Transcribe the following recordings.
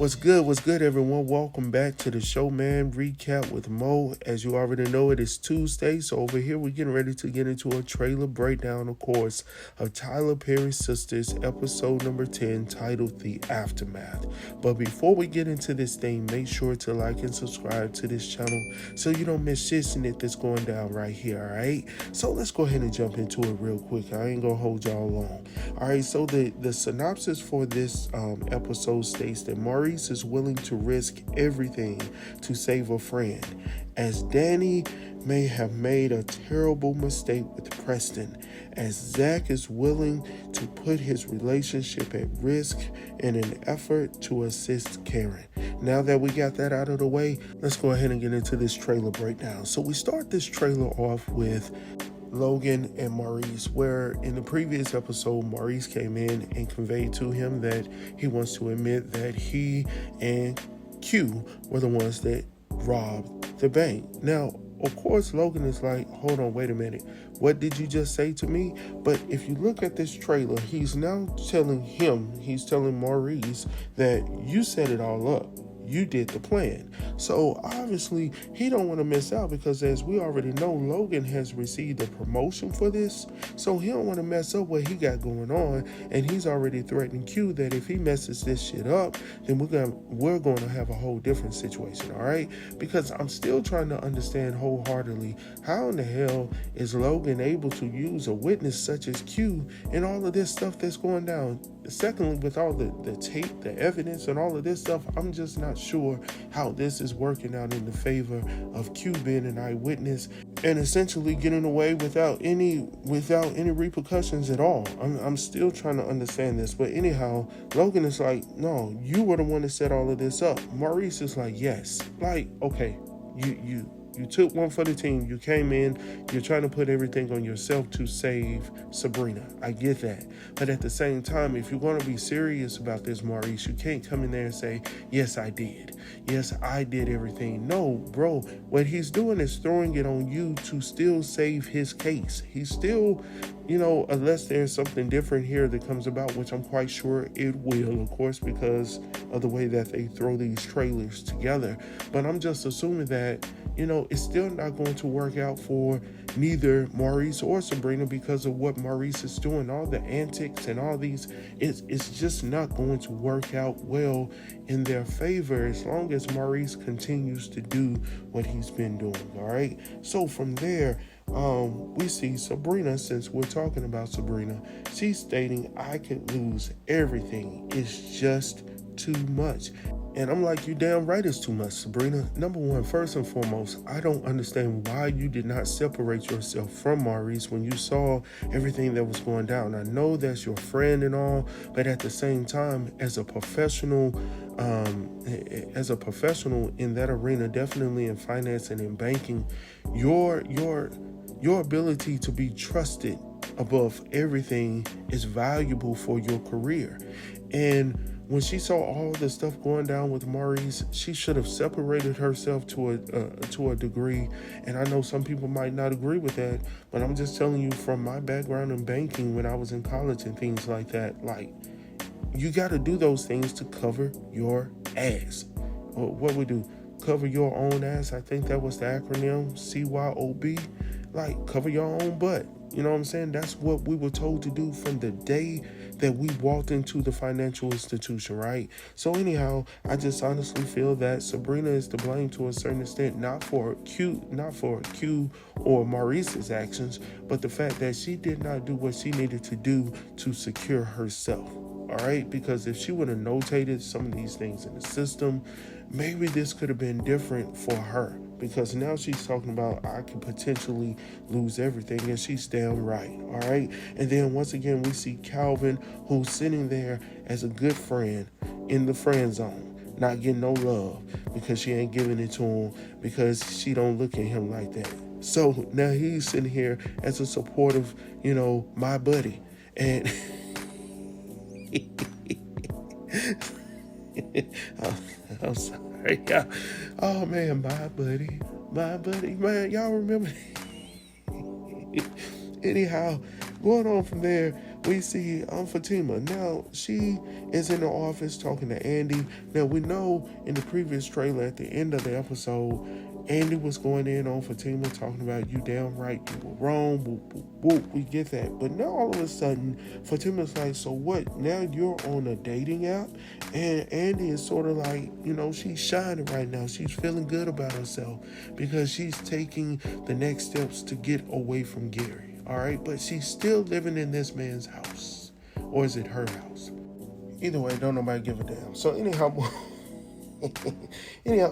What's good, everyone? Welcome back to the show, man. Recap with Mo. As you already know, it is Tuesday, so over here we're getting ready to get into a trailer breakdown, of course, of Tyler Perry's Sistas, episode number 10, titled The Aftermath. But before we get into this thing, make sure to like and subscribe to this channel so you don't miss shit in it that's going down right here, alright? So let's go ahead and jump into it real quick. I ain't gonna hold y'all long. Alright, so the synopsis for this episode states that Maurice is willing to risk everything to save a friend, as Danni may have made a terrible mistake with Preston, as Zach is willing to put his relationship at risk in an effort to assist Karen. Now that we got that out of the way, let's go ahead and get into this trailer breakdown. So we start this trailer off with Logan and Maurice, where in the previous episode, Maurice came in and conveyed to him that he wants to admit that he and Q were the ones that robbed the bank. Now, of course, Logan is like, hold on, wait a minute. What did you just say to me? But if you look at this trailer, he's telling Maurice that you set it all up. You did the plan. So obviously he don't want to miss out, because as we already know, Logan has received a promotion for this, so he don't want to mess up what he got going on, and he's already threatening Q that if he messes this shit up, then we're going to have a whole different situation. All right, because I'm still trying to understand wholeheartedly how in the hell is Logan able to use a witness such as Q and all of this stuff that's going down. Secondly, with all the tape, the evidence, and all of this stuff, I'm just not sure how this is working out in the favor of Q being an eyewitness and essentially getting away without any repercussions at all. I'm still trying to understand this. But anyhow, Logan is like, no, you were the one that set all of this up. Maurice is like, yes. Like, okay, you took one for the team. You came in. You're trying to put everything on yourself to save Sabrina. I get that. But at the same time, if you're going to be serious about this, Maurice, you can't come in there and say, yes, I did. Yes, I did everything. No, bro. What he's doing is throwing it on you to still save his case. He's still, unless there's something different here that comes about, which I'm quite sure it will, of course, because of the way that they throw these trailers together. But I'm just assuming that, it's still not going to work out for neither Maurice or Sabrina because of what Maurice is doing. All the antics and all these, it's just not going to work out well in their favor as long as Maurice continues to do what he's been doing. All right. So from there, we see Sabrina, since we're talking about Sabrina, she's stating, I could lose everything. It's just too much. And I'm like, you damn right it's too much, Sabrina. Number one, first and foremost, I don't understand why you did not separate yourself from Maurice when you saw everything that was going down. I know that's your friend and all, but at the same time, as a professional in that arena, definitely in finance and in banking, your ability to be trusted above everything is valuable for your career. And when she saw all the stuff going down with Maurice, she should have separated herself to a degree. And I know some people might not agree with that, but I'm just telling you from my background in banking when I was in college and things like that, like, you got to do those things to cover your ass. Or what we do, cover your own ass. I think that was the acronym, CYOB. Like, cover your own butt. You know what I'm saying? That's what we were told to do from the day that we walked into the financial institution, right? So anyhow, I just honestly feel that Sabrina is to blame to a certain extent, not for Q or Maurice's actions, but the fact that she did not do what she needed to do to secure herself. All right, because if she would have notated some of these things in the system, maybe this could have been different for her. Because now she's talking about, I could potentially lose everything, and she's damn right. All right, and then once again we see Calvin, who's sitting there as a good friend in the friend zone, not getting no love because she ain't giving it to him because she don't look at him like that. So now he's sitting here as a supportive, my buddy, and. I'm sorry, y'all. Oh man, my buddy, man, y'all remember? Anyhow, going on from there, we see Fatima. Now, she is in the office talking to Andy. Now, we know in the previous trailer at the end of the episode, Andy was going in on Fatima, talking about you damn right, you were wrong, whoop, whoop, whoop, we get that. But now all of a sudden, Fatima's like, so what? Now you're on a dating app? And Andy is sort of like, she's shining right now. She's feeling good about herself because she's taking the next steps to get away from Gary. All right, but she's still living in this man's house. Or is it her house? Either way, don't nobody give a damn. So anyhow,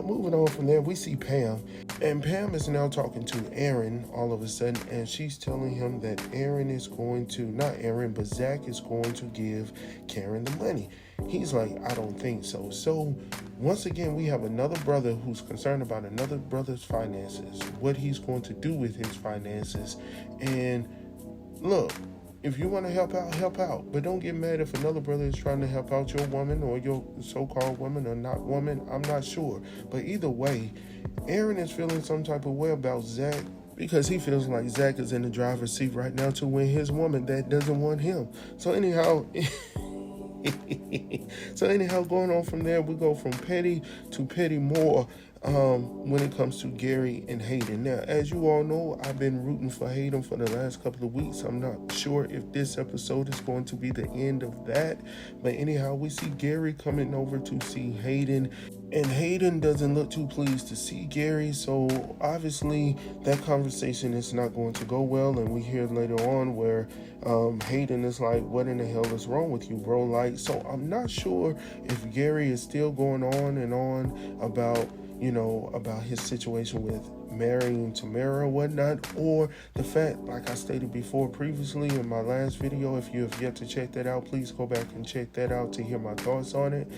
moving on from there, we see Pam. And Pam is now talking to Aaron all of a sudden, and she's telling him that Aaron is going to, not Aaron, but Zach is going to give Karen the money. He's like, I don't think so. So once again, we have another brother who's concerned about another brother's finances, what he's going to do with his finances. And look, if you want to help out, help out. But don't get mad if another brother is trying to help out your woman or your so-called woman or not woman. I'm not sure. But either way, Aaron is feeling some type of way about Zach because he feels like Zach is in the driver's seat right now to win his woman that doesn't want him. So anyhow... going on from there, we go from petty to petty more when it comes to Gary and Hayden. Now, as you all know, I've been rooting for Hayden for the last couple of weeks. I'm not sure if this episode is going to be the end of that. But anyhow, we see Gary coming over to see Hayden. And Hayden doesn't look too pleased to see Gary, so obviously that conversation is not going to go well. And we hear later on where Hayden is like, what in the hell is wrong with you, bro? Like, so I'm not sure if Gary is still going on and on about his situation with marrying Tamara or whatnot, or the fact, like I stated before previously in my last video, if you have yet to check that out, please go back and check that out to hear my thoughts on it,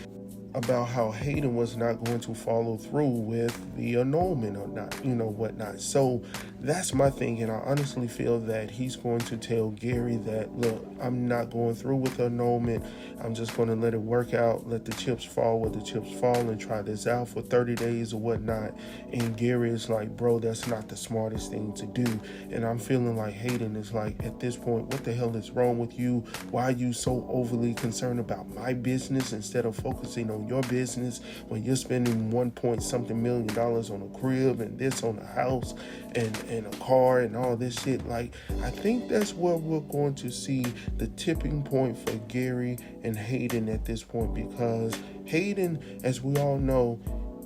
about how Hayden was not going to follow through with the annulment or not, whatnot. So that's my thing, and I honestly feel that he's going to tell Gary that, look, I'm not going through with the annulment. I'm just going to let it work out, let the chips fall where the chips fall, and try this out for 30 days or whatnot. And Gary is like, bro, that's not the smartest thing to do. And I'm feeling like Hayden is like, at this point, what the hell is wrong with you? Why are you so overly concerned about my business instead of focusing on your business when you're spending $1 million on a crib and this on a house and a car and all this shit? Like, I think that's where we're going to see the tipping point for Gary and Hayden at this point, because Hayden, as we all know,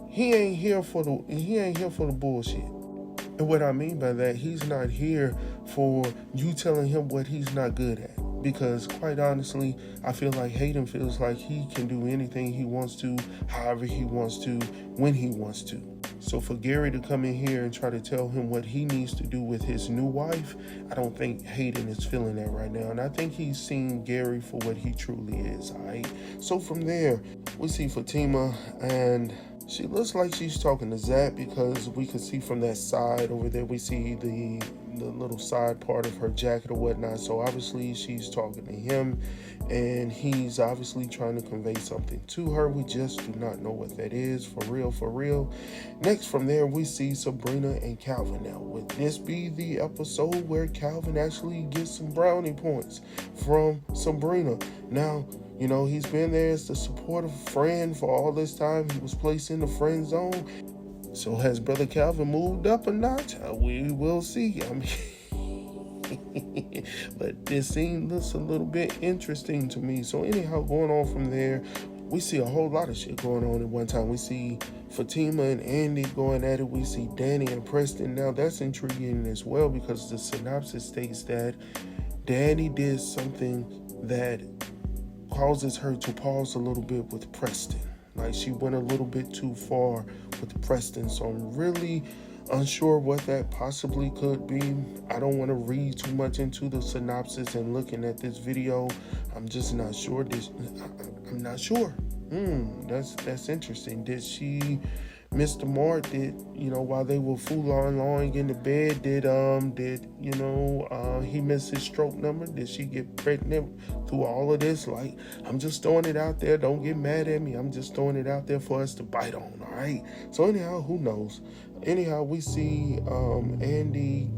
he ain't here for the bullshit. And what I mean by that, he's not here for you telling him what he's not good at. Because quite honestly, I feel like Hayden feels like he can do anything he wants to, however he wants to, when he wants to. So for Gary to come in here and try to tell him what he needs to do with his new wife, I don't think Hayden is feeling that right now. And I think he's seen Gary for what he truly is, all right? So from there, we see Fatima, and she looks like she's talking to Zach, because we can see from that side over there, we see the little side part of her jacket or whatnot. So obviously she's talking to him, and he's obviously trying to convey something to her. We just do not know what that is, for real. Next from there, we see Sabrina and Calvin. Now, would this be the episode where Calvin actually gets some brownie points from Sabrina? Now, he's been there as the supportive friend for all this time. He was placed in the friend zone. So has Brother Calvin moved up or not? We will see. But this scene looks a little bit interesting to me. So anyhow, going on from there, we see a whole lot of shit going on at one time. We see Fatima and Andy going at it. We see Danni and Preston. Now that's intriguing as well, because the synopsis states that Danni did something that causes her to pause a little bit with Preston. Like, she went a little bit too far with Preston. So I'm really unsure what that possibly could be. I don't want to read too much into the synopsis and looking at this video. I'm just not sure. I'm not sure. That's interesting. Did she miss the mark? Did, while they were lying in the bed, did he miss his stroke number? Did she get pregnant through all of this? Like, I'm just throwing it out there. Don't get mad at me. I'm just throwing it out there for us to bite on, all right? So anyhow, who knows? Anyhow, we see Andy,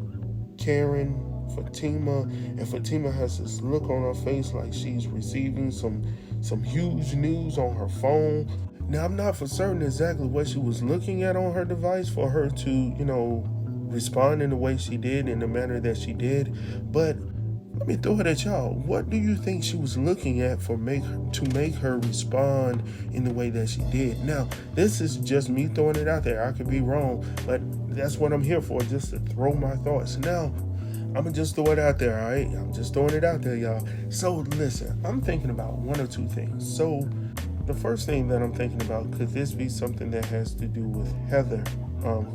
Karen, Fatima, and Fatima has this look on her face like she's receiving some huge news on her phone. Now, I'm not for certain exactly what she was looking at on her device for her to, respond in the way she did, in the manner that she did. But let me throw it at y'all. What do you think she was looking at to make her respond in the way that she did? Now, this is just me throwing it out there. I could be wrong, but that's what I'm here for, just to throw my thoughts. Now, I'm going to just throw it out there, all right? I'm just throwing it out there, y'all. So, listen, I'm thinking about one or two things. So, the first thing that I'm thinking about, could this be something that has to do with Heather,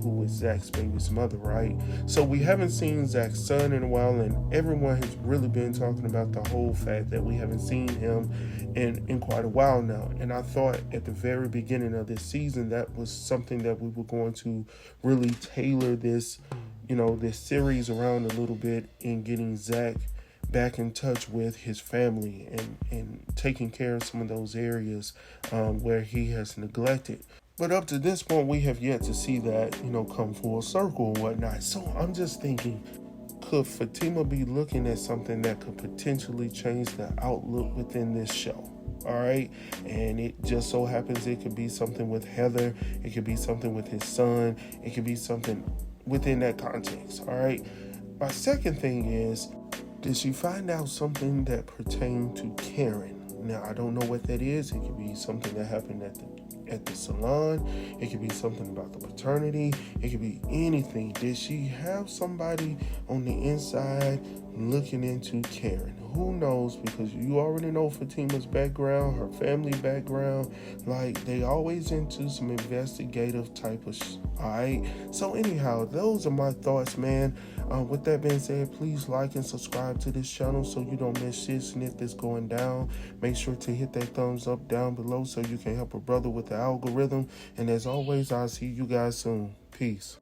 who is Zach's baby's mother, right? So we haven't seen Zach's son in a while, and everyone has really been talking about the whole fact that we haven't seen him in quite a while now. And I thought at the very beginning of this season, that was something that we were going to really tailor this, this series around a little bit in getting Zach back in touch with his family and taking care of some of those areas where he has neglected. But up to this point, we have yet to see that, come full circle and whatnot. So I'm just thinking, could Fatima be looking at something that could potentially change the outlook within this show? All right. And it just so happens it could be something with Heather. It could be something with his son. It could be something within that context. All right. My second thing is, did she find out something that pertained to Karen? Now, I don't know what that is. It could be something that happened at the salon. It could be something about the paternity. It could be anything. Did she have somebody on the inside looking into Karen? Who knows? Because you already know Fatima's background, her family background. Like, they always into some investigative type of alright? So anyhow, those are my thoughts, man. With that being said, please like and subscribe to this channel so you don't miss shit snip that's going down. Make sure to hit that thumbs up down below so you can help a brother with the algorithm. And as always, I'll see you guys soon. Peace.